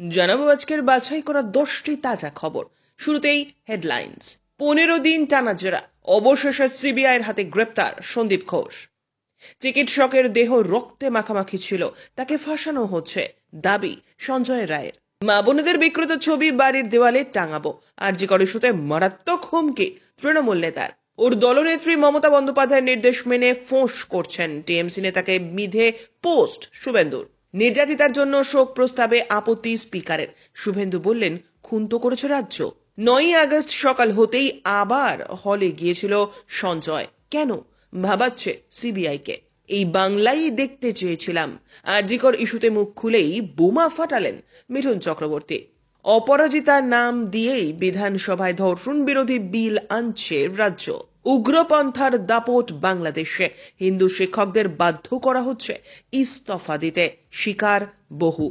জানাবো আজকের বাছাই করা 10টি তাজা খবর। শুরুতেই হেডলাইন্স। 15 দিন টানা জেরা, অবশেষে সিবিআইয়ের হাতে গ্রেপ্তার সন্দীপ ঘোষ। চিকিৎসকের দেহ রক্তে মাখামাখি ছিল, তাকে ফাঁসানো হচ্ছে, দাবি সঞ্জয় রায়ের। মা বোনেদের বিকৃত ছবি বাড়ির দেওয়ালে টাঙাবো, আরজি করে ইস্যুতে মারাত্মক হুমকি তৃণমূল নেতার। ওর দলনেত্রী মমতা বন্দ্যোপাধ্যায়ের নির্দেশ মেনে ফোঁস করছেন টিএমসি নেতাকে বিধে পোস্ট শুভেন্দুর। নির্যাতিতার জন্য শোক প্রস্তাবে আপত্তি স্পিকারের। শুভেন্দু বললেন, খুন তো করেছে রাজ্য। 9ই আগস্ট সকাল হতেই আবার হলে গিয়েছিল সঞ্জয়। কেন? ভাবাচ্ছে সিবিআইকে। এই বাংলাই দেখতে চেয়েছিলাম। আরজিকর ইস্যুতে মুখ খুলেই বোমা ফাটালেন মিঠুন চক্রবর্তী। অপরাজিতা নাম দিয়েই বিধানসভায় ধর্ষণ বিরোধী বিল আনছে রাজ্য। উগ্রপন্থার দাপট বাংলাদেশে, হিন্দু শিক্ষকদের বাধ্য করা হচ্ছে ইস্তফা দিতে, শিকার বহু।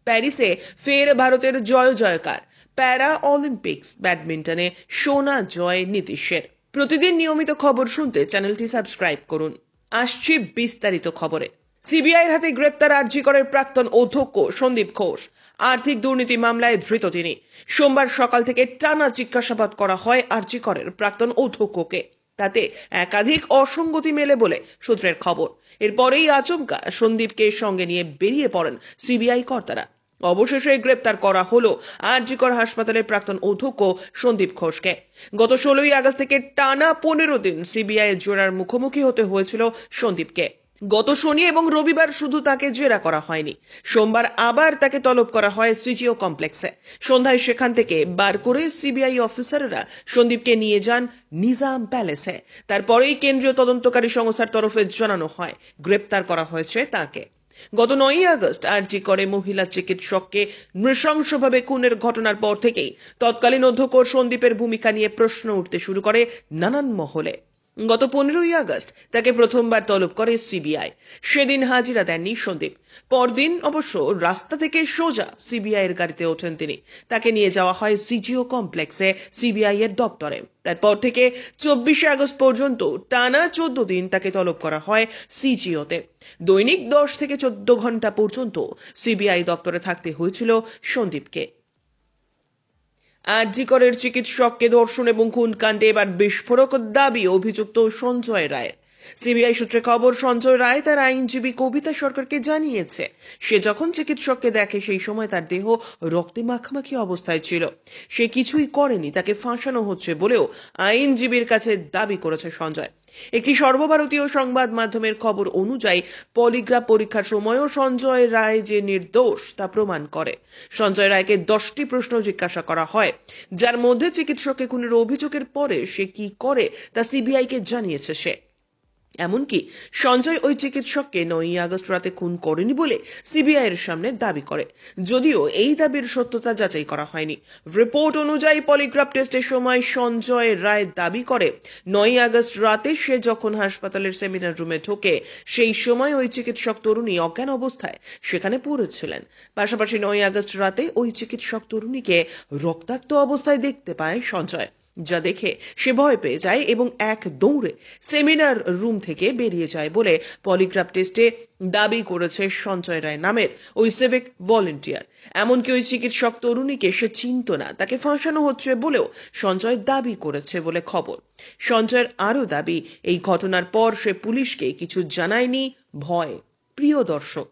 প্যারিসে ফের ভারতের জয় জয়কার। প্যারা অলিম্পিক্স ব্যাডমিন্টনে সোনা জয় নীতিশের। প্রতিদিন নিয়মিত খবর শুনতে চ্যানেলটি সাবস্ক্রাইব করুন। আসছি বিস্তারিত খবরে। সিবিআইয়ের হাতে গ্রেপ্তার আরজি করের প্রাক্তন অধ্যক্ষ সন্দীপ ঘোষ। আর্থিক দুর্নীতি মামলায় ধৃত তিনি। সোমবার সকাল থেকে টানা জিজ্ঞাসাবাদ করা হয় আরজি করের প্রাক্তন অধ্যক্ষকে। তাতে একাধিক অসঙ্গতি মেলে বলে সূত্রের খবর। এরপরেই আচমকা সন্দীপকে সঙ্গে নিয়ে বেরিয়ে পড়েন সিবিআই কর্তারা। অবশেষে গ্রেপ্তার করা হলো আরজিকর হাসপাতালের প্রাক্তন অধ্যক্ষ সন্দীপ ঘোষকে। গত 16ই আগস্ট থেকে টানা 15 দিন সিবিআই জেরার মুখোমুখি হতে হয়েছিল সন্দীপকে। গত শনি এবং রবিবার শুধু তাকে জেরা করা হয়নি, সোমবার আবার তাকে তলব করা হয় সিজিও কমপ্লেক্সে। সন্ধ্যায় সেখান থেকে বার করে সিবিআই অফিসাররা সন্দীপকে নিয়ে যান নিজাম প্যালেসে। তারপরেই কেন্দ্রীয় তদন্তকারী সংস্থার তরফে জানানো হয় গ্রেপ্তার করা হয়েছে তাকে। গত 9ই আগস্ট আরজি করে মহিলা চিকিৎসককে নৃশংসভাবে খুনের ঘটনার পর থেকেই তৎকালীন অধ্যক্ষ সন্দীপের ভূমিকা নিয়ে প্রশ্ন উঠতে শুরু করে নানান মহলে। গত 15ই আগস্ট তাকে প্রথমবার তলব করে সিবিআই। সেদিন হাজিরা দেননি সন্দীপ। পরদিন অবশ্য রাস্তা থেকে সোজা সিবিআই এর গাড়িতে ওঠেন তিনি। তাকে নিয়ে যাওয়া হয় সিজিও কমপ্লেক্সে, সিবিআই এর দপ্তরে। তারপর থেকে 24শে আগস্ট পর্যন্ত টানা 14 দিন তাকে তলব করা হয় সিজিওতে। দৈনিক 10 থেকে 14 ঘন্টা পর্যন্ত সিবিআই দপ্তরে থাকতে হয়েছিল সন্দীপকে। আরজি করের চিকিৎসককে ধর্ষণ এবং খুন কাণ্ডে এবার বিস্ফোরক দাবি অভিযুক্ত সঞ্জয় রায়ের। সিবিআই সূত্রে খবর, সঞ্জয় রায় তার আইনজীবী কবিতা সরকারকে জানিয়েছে, সে যখন চিকিৎসককে দেখে সেই সময় তার দেহ রক্তে মাখামাখি অবস্থায় ছিল। সে কিছুই করেনি, তাকে ফাঁসানো হচ্ছে বলেও আইনজীবীর কাছে দাবি করেছে সঞ্জয়। একটি সর্বভারতীয় সংবাদ মাধ্যমের খবর অনুযায়ী পলিগ্রাফ পরীক্ষার সময়ও সঞ্জয় রায় যে নির্দোষ তা প্রমাণ করে। সঞ্জয় রায়কে 10টি প্রশ্ন জিজ্ঞাসা করা হয়, যার মধ্যে চিকিৎসককে খুনের অভিযোগের পরে সে কি করে তা সিবিআইকে জানিয়েছে সে। এমনকি সঞ্জয় ওই চিকিৎসককে 9ই আগস্ট রাতে খুন করেনি বলে সিবিআই এর সামনে দাবি করে, যদিও এই দাবির সত্যতা যাচাই করা হয়নি। রিপোর্ট অনুযায়ী পলিগ্রাফ টেস্টের সময় সঞ্জয় রায় দাবি করে 9ই আগস্ট রাতে সে যখন হাসপাতালের সেমিনার রুমে ঢোকে সেই সময় ওই চিকিৎসক তরুণী অজ্ঞান অবস্থায় সেখানে পড়েছিলেন। পাশাপাশি 9ই আগস্ট রাতে ওই চিকিৎসক তরুণীকে রক্তাক্ত অবস্থায় দেখতে পায় সঞ্জয়, যা দেখে সে ভয় পেয়ে যায় এবং এক দৌড়ে সেমিনার রুম থেকে বেরিয়ে যায় বলে পলিগ্রাফ টেস্টে দাবি করেছে সঞ্জয় রায় নামের ওই সিভিক ভলেন্টিয়ার। এমনকি ওই চিকিৎসক তরুণীকে সে চিনত না, তাকে ফাঁসানো হচ্ছে বলেও সঞ্জয় দাবি করেছে বলে খবর। সঞ্জয়ের আরও দাবি, এই ঘটনার পর সে পুলিশকে কিছু জানায়নি, ভয়। প্রিয় দর্শক,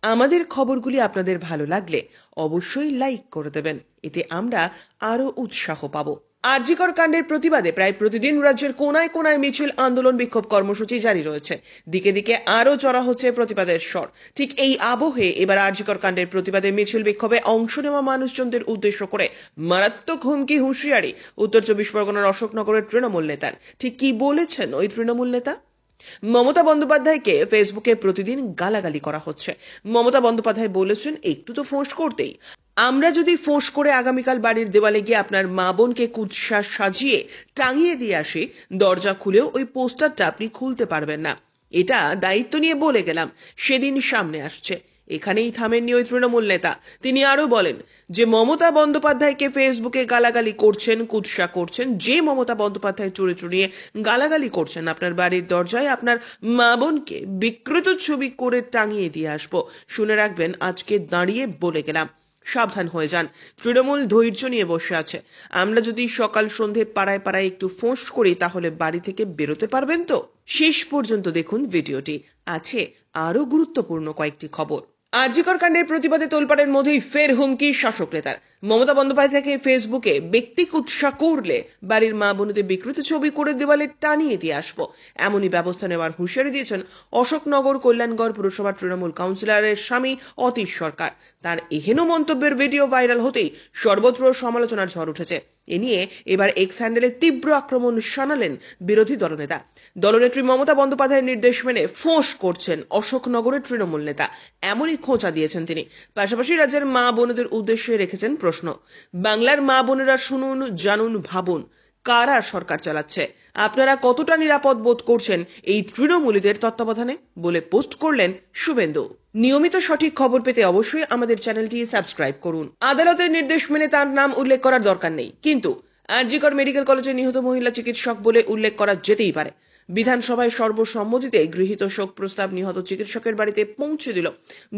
আমাদের খবরগুলি আপনাদের ভালো লাগলে অবশ্যই লাইক করে দেবেন, এতে আমরা আরও উৎসাহ পাবো। আরজিকর কাণ্ডের প্রতিবাদে প্রায় প্রতিদিন রাজ্যের কোনায় কোনায় মিছিল, আন্দোলন, বিক্ষোভ কর্মসূচি জারি রয়েছে। দিকে দিকে আরও চড়া হচ্ছে প্রতিবাদের স্বর। ঠিক এই আবহে এবার আরজিকর কাণ্ডের প্রতিবাদে মিছিল বিক্ষোভে অংশ নেওয়া মানুষজনদের উদ্দেশ্য করে মারাত্মক হুমকি, হুঁশিয়ারি উত্তর 24 পরগনার অশোকনগরের তৃণমূল নেতার। ঠিক কি বলেছেন ওই তৃণমূল নেতা? মমতা বন্দ্যোপাধ্যায়কে ফেসবুকে প্রতিদিন গালাগালি করা হচ্ছে। মমতা বন্দ্যোপাধ্যায় বলেছেন, একটু তো ফোঁস করতেই। আমরা যদি ফোঁস করে আগামীকাল বাড়ির দেওয়ালে গিয়ে আপনার মা বোনকে কুৎসা সাজিয়ে টাঙিয়ে দিয়ে আসি, দরজা খুলেও ওই পোস্টারটা আপনি খুলতে পারবেন না। এটা দায়িত্ব নিয়ে বলে গেলাম, সেদিন সামনে আসছে। এখানেই থামেননি ওই তৃণমূল নেতা। তিনি আরো বলেন যে মমতা বন্দ্যোপাধ্যায়কে ফেসবুকে গালাগালি করছেন, কুৎসা করছেন, যে মমতা বন্দ্যোপাধ্যায় চুরি চুরিয়ে গালাগালি করছেন আপনার বাড়ির দরজায় আপনার মা বোনকে বিকৃত ছবি করে টাঙিয়ে দিয়ে আসবো। শুনে রাখবেন, আজকে দাঁড়িয়ে বলে গেলাম। সাবধান হয়ে যান। তৃণমূল ধৈর্য নিয়ে বসে আছে। আমরা যদি সকাল সন্ধে পাড়ায় পাড়ায় একটু ফোঁস করি তাহলে বাড়ি থেকে বেরোতে পারবেন তো? শেষ পর্যন্ত দেখুন ভিডিওটি, আছে আরো গুরুত্বপূর্ণ কয়েকটি খবর। আরজিকর কাণ্ডের প্রতিবাদে তোলপাড়ের মধ্যেই ফের হুমকি শাসক নেতার। মমতা বন্দ্যোপাধ্যায়কে ফেসবুকে ব্যক্তি কুৎসা করলে বাড়ির মা বোনদের বিকৃত ছবি করে দেওয়ালে টানিয়ে দিয়ে আসবো, এমনই ব্যবস্থা নেওয়ার হুঁশিয়ারি দিয়েছেন অশোকনগর কল্যাণগড় পুরসভার তৃণমূল কাউন্সিলরের স্বামী অতীশ সরকার। তার এহেন মন্তব্যের ভিডিও ভাইরাল হতেই সর্বত্র সমালোচনার ঝড় উঠেছে। এ নিয়ে এবার এক্স হ্যান্ডেলে তীব্র আক্রমণ শানালেন বিরোধী দলনেতা। দলনেত্রী মমতা বন্দ্যোপাধ্যায়ের নির্দেশ মেনে ফোঁস করছেন অশোকনগরের তৃণমূল নেতা, এমনই খোঁচা দিয়েছেন তিনি। পাশাপাশি রাজ্যের মা বোনদের উদ্দেশ্যে রেখেছেন প্রশ্ন। বাংলার মা বোনেরা শুনুন, জানুন, ভাবুন, কারা সরকার চালাচ্ছে? আপনারা কতটা নিরাপদ বোধ করছেন এই তৃণমূলীদের তত্ত্বাবধানে, বলে পোস্ট করলেন শুভেন্দু। নিয়মিত সঠিক খবর পেতে অবশ্যই আমাদের চ্যানেলটি সাবস্ক্রাইব করুন। আদালতের নির্দেশ মেনে তার নাম উল্লেখ করার দরকার নেই, কিন্তু আরজিকর মেডিকেল কলেজে নিহত মহিলা চিকিৎসক বলে উল্লেখ করা যেতেই পারে। বিধানসভায় সর্বসম্মতিতে গৃহীত শোক প্রস্তাব নিহত চিকিৎসকের বাড়িতে পৌঁছে দিল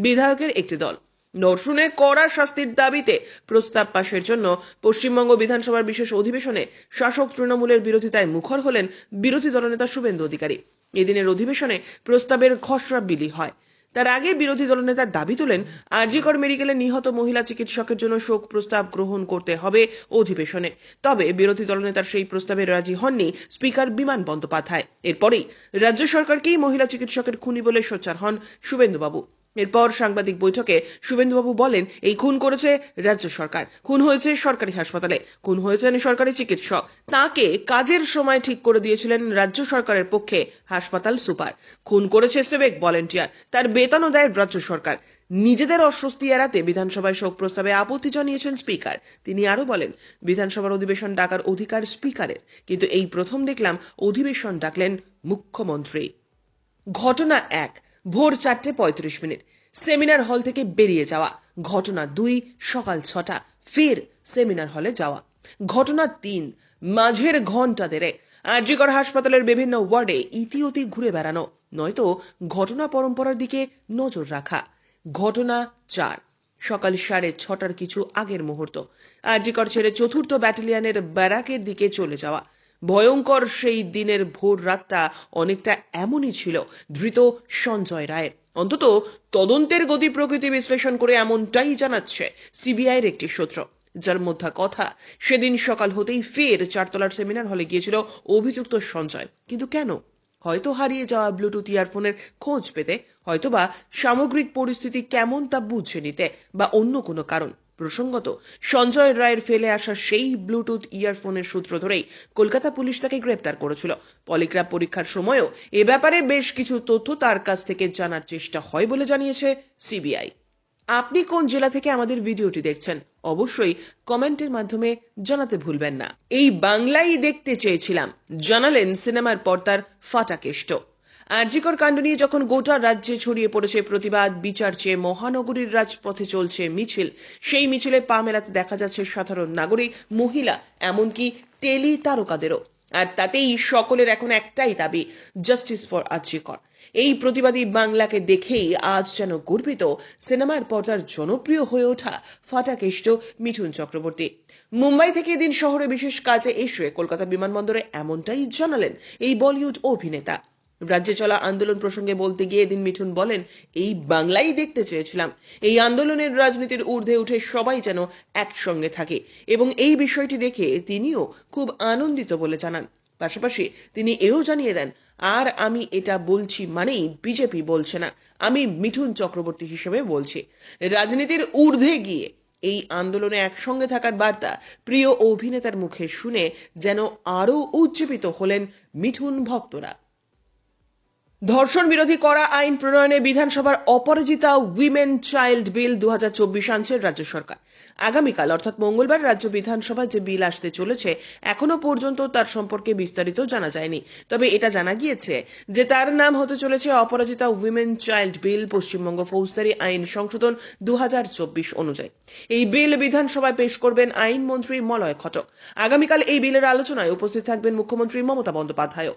বিধায়কের একটি দল। ধর্ষণে কড়া শাস্তির দাবিতে প্রস্তাব পাশের জন্য পশ্চিমবঙ্গ বিধানসভার বিশেষ অধিবেশনে শাসক তৃণমূলের বিরোধিতায় মুখর হলেন বিরোধী দলনেতা শুভেন্দু অধিকারী। এদিনের অধিবেশনে প্রস্তাবের খসড়া বিলি হয়। তার আগে বিরোধী দলনেতা দাবি তোলেন আরজিকর মেডিকেলে নিহত মহিলা চিকিৎসকের জন্য শোক প্রস্তাব গ্রহণ করতে হবে অধিবেশনে। তবে বিরোধী দলনেতার সেই প্রস্তাবে রাজি হননি স্পিকার বিমান বন্দ্যোপাধ্যায়। এরপরেই রাজ্য সরকারকেই মহিলা চিকিৎসকের খুনি বলে সোচ্চার হন শুভেন্দুবাবু। এরপর সাংবাদিক বৈঠকে শুভেন্দুবাবু বলেন, এই খুন করেছে রাজ্য সরকার, খুন হয়েছে সরকারি হাসপাতালে, খুন হয়েছেন সরকারি চিকিৎসক। তাকে কাজের সময় ঠিক করে দিয়েছিলেন রাজ্য সরকারের পক্ষে হাসপাতাল সুপার। খুন করেছে সিভিক ভলেন্টিয়ার, তার বেতনও দেয় রাজ্য সরকার। নিজেদের অস্বস্তি এড়াতে বিধানসভায় শোক প্রস্তাবে আপত্তি জানিয়েছেন স্পিকার। তিনি আরো বলেন, বিধানসভার অধিবেশন ডাকার অধিকার স্পিকারের, কিন্তু এই প্রথম দেখলাম অধিবেশন ডাকলেন মুখ্যমন্ত্রী। ঘটনা 1, ভোর 4:35, সেমিনার হল থেকে বেরিয়ে যাওয়া। ঘটনা 2, সকাল 6টা, ফের সেমিনার হলে যাওয়া। ঘটনা 3, মাঝের ঘন্টা দেড়েক আরজিকর হাসপাতালের বিভিন্ন ওয়ার্ডে ইতিউতি ঘুরে বেড়ানো, নয়তো ঘটনা পরম্পরার দিকে নজর রাখা। ঘটনা 4, সকাল 6:30টার কিছু আগের মুহূর্ত, আরজিকর ছেড়ে 4th ব্যাটালিয়নের ব্যারাকের দিকে চলে যাওয়া। ভয়ঙ্কর সেই দিনের ভোর রাতটা অনেকটা এমনই ছিল ধৃত সঞ্জয় রায়ের। অন্তত তদন্তের গতি প্রকৃতি বিশ্লেষণ করে এমনটাই জানাচ্ছে সিবিআইয়ের একটি সূত্র, যার মধ্যে কথা সেদিন সকাল হতেই ফের 4তলার সেমিনার হলে গিয়েছিল অভিযুক্ত সঞ্জয়। কিন্তু কেন? হয়তো হারিয়ে যাওয়া ব্লুটুথ ইয়ারফোনের খোঁজ পেতে, হয়তোবা সামগ্রিক পরিস্থিতি কেমন তা বুঝে নিতে, বা অন্য কোনো কারণ। প্রসঙ্গত, সঞ্জয় রায়ের ফেলে আসা সেই ব্লুটুথ ইয়ারফোনের সূত্র ধরেই কলকাতা পুলিশ তাকে গ্রেপ্তার করেছিল। পলিগ্রাফ পরীক্ষার সময়ও এ ব্যাপারে বেশ কিছু তথ্য তার কাছ থেকে জানার চেষ্টা হয় বলে জানিয়েছে সিবিআই। আপনি কোন জেলা থেকে আমাদের ভিডিওটি দেখছেন অবশ্যই কমেন্টের মাধ্যমে জানাতে ভুলবেন না। এই বাংলাই দেখতে চেয়েছিলাম, জানালেন সিনেমার পর্দার ফাটাকেষ্ট। আরজিকর কাণ্ড নিয়ে যখন গোটা রাজ্যে ছড়িয়ে পড়েছে প্রতিবাদ, বিচার চেয়ে মহানগরীর রাজপথে চলছে মিছিল, সেই মিছিলে পা মেলাতে দেখা যাচ্ছে সাধারণ নাগরিক, মহিলা, এমনকি টেলি তারকাদেরও। আর তাতেই সকলের এখন একটাই দাবি, জাস্টিস ফর আরজিকর। এই প্রতিবাদী বাংলাকে দেখেই আজ যেন গর্বিত সিনেমার পর্দার জনপ্রিয় হয়ে ওঠা ফাটাকেষ্ট মিঠুন চক্রবর্তী। মুম্বাই থেকে এদিন শহরে বিশেষ কাজে এসে কলকাতা বিমানবন্দরে এমনটাই জানালেন এই বলিউড অভিনেতা। রাজ্যে চলা আন্দোলন প্রসঙ্গে বলতে গিয়ে এদিন মিঠুন বলেন, এই বাংলাই দেখতে চেয়েছিলাম। এই আন্দোলনের রাজনীতির ঊর্ধ্বে উঠে সবাই যেন একসঙ্গে থাকে, এবং এই বিষয়টি দেখে তিনিও খুব আনন্দিত বলে জানান। পাশাপাশি তিনি এও জানিয়ে দেন, আর আমি এটা বলছি মানেই বিজেপি বলছে না, আমি মিঠুন চক্রবর্তী হিসেবে বলছি। রাজনীতির ঊর্ধ্বে গিয়ে এই আন্দোলনে একসঙ্গে থাকার বার্তা প্রিয় অভিনেতার মুখে শুনে যেন আরো উজ্জীবিত হলেন মিঠুন ভক্তরা। ধর্ষণ বিরোধী কড়া আইন প্রণয়নে বিধানসভার অপরাজিতা উইমেন চাইল্ড বিল 2024 আনছে রাজ্য সরকার। আগামীকাল অর্থাৎ মঙ্গলবার রাজ্য বিধানসভায় যে বিল আসতে চলেছে এখনো পর্যন্ত তার সম্পর্কে বিস্তারিত জানা যায়নি। তবে এটা জানা গিয়েছে যে তার নাম হতে চলেছে অপরাজিতা উইমেন চাইল্ড বিল, পশ্চিমবঙ্গ ফৌজদারি আইন সংশোধন 2024 অনুযায়ী। এই বিল বিধানসভায় পেশ করবেন আইনমন্ত্রী মলয় ঘটক। আগামীকাল এই বিলের আলোচনায় উপস্থিত থাকবেন মুখ্যমন্ত্রী মমতা বন্দ্যোপাধ্যায়।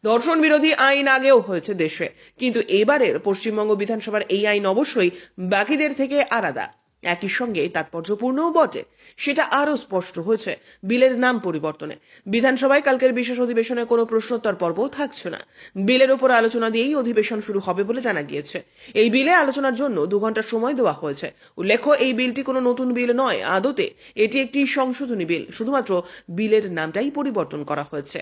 ধর্ষণ বিরোধী আইন আগেও হয়েছে দেশে, কিন্তু এবারের পশ্চিমবঙ্গ বিধানসভার এই আইন অবশ্যই বাকিদের থেকে আলাদা। একই সঙ্গে তাৎপর্যপূর্ণও বটে। সেটা আরও স্পষ্ট হয়েছে বিলের নাম পরিবর্তনে। বিধানসভায় কালকের বিশেষ অধিবেশনে কোনো প্রশ্নোত্তর পর্ব থাকছে না। বিলের ওপর আলোচনা দিয়েই অধিবেশন শুরু হবে বলে জানা গিয়েছে। এই বিলে আলোচনার জন্য 2 ঘন্টা সময় দেওয়া হয়েছে। উল্লেখ্য, এই বিলটি কোনো নতুন বিল নয়, আদতে এটি একটি সংশোধনী বিল, শুধুমাত্র বিলের নামটাই পরিবর্তন করা হয়েছে।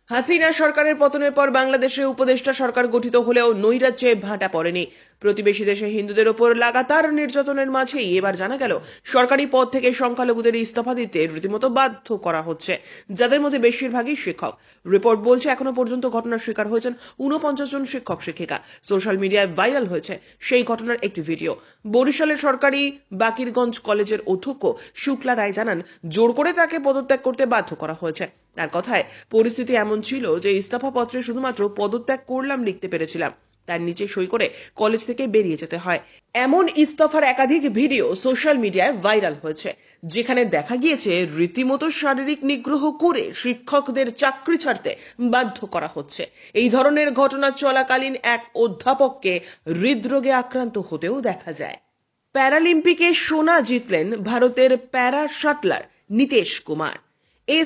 হাসিনা সরকারের পতনের পর বাংলাদেশে উপদেষ্টা সরকার গঠিত হলেও নৈরাজ্যে ভাটা পড়েনি। প্রতিবেশী দেশে হিন্দুদের ওপর লাগাতার নির্যাতনের মাঝেই এবার জানা গেল সরকারি পদ থেকে সংখ্যালঘুদের ইস্তফা দিতে রীতিমতো বাধ্য করা হচ্ছে, যাদের মধ্যে বেশিরভাগই শিক্ষক। রিপোর্ট বলছে এখনো পর্যন্ত ঘটনার শিকার হয়েছেন 49 জন শিক্ষক শিক্ষিকা। সোশ্যাল মিডিয়ায় ভাইরাল হয়েছে সেই ঘটনার একটি ভিডিও। বরিশালের সরকারি বাকিরগঞ্জ কলেজের অধ্যক্ষ শুক্লা রায় জানান, জোর করে তাকে পদত্যাগ করতে বাধ্য করা হয়েছে। তার কথায়, পরিস্থিতি এমন ছিল যে ইস্তফাপত্রে শুধুমাত্র পদত্যাগ করলাম লিখতে পেরেছিলাম, তার নিচে সই করে কলেজ থেকে বেরিয়ে যেতে হয়। এমন ইস্তফার একাধিক ভিডিও সোশ্যাল মিডিয়ায় ভাইরাল হয়েছে, যেখানে দেখা গিয়েছে রীতিমতো শারীরিক নিগ্রহ করে শিক্ষকদের চাকরি ছাড়তে বাধ্য করা হচ্ছে। এই ধরনের ঘটনা চলাকালীন এক অধ্যাপককে হৃদরোগে আক্রান্ত হতেও দেখা যায়। প্যারালিম্পিকে সোনা জিতলেন ভারতের প্যারা শাটলার নীতেশ কুমার।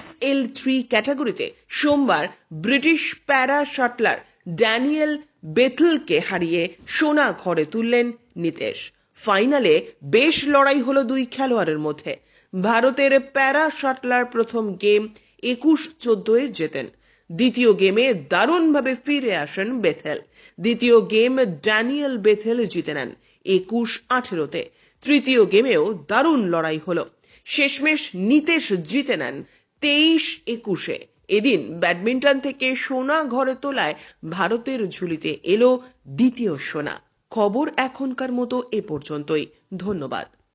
SL3 ক্যাটাগরিতে সোমবার ব্রিটিশ প্যারা শাটলার ড্যানিয়েল বেথলকে হারিয়ে সোনা ঘরে তুললেন নীতেশ। ফাইনালে বেশ লড়াই হলো দুই খেলোয়াড়ের মধ্যে। ভারতের প্যারা শাটলার প্রথম গেম 21-14 জেতেন। দ্বিতীয় গেমে দারুণভাবে ফিরে আসেন বেথেল। দ্বিতীয় গেম ড্যানিয়েল বেথেল জিতে নেন 21-18-তে। তৃতীয় গেমেও দারুণ লড়াই হলো। শেষমেশ নীতেশ জিতে নেন 23-21-এ। এদিন ব্যাডমিন্টন থেকে সোনা ঘরে তোলায় ভারতের ঝুলিতে এলো দ্বিতীয় সোনা। খবর এখনকার মতো এ পর্যন্তই। ধন্যবাদ।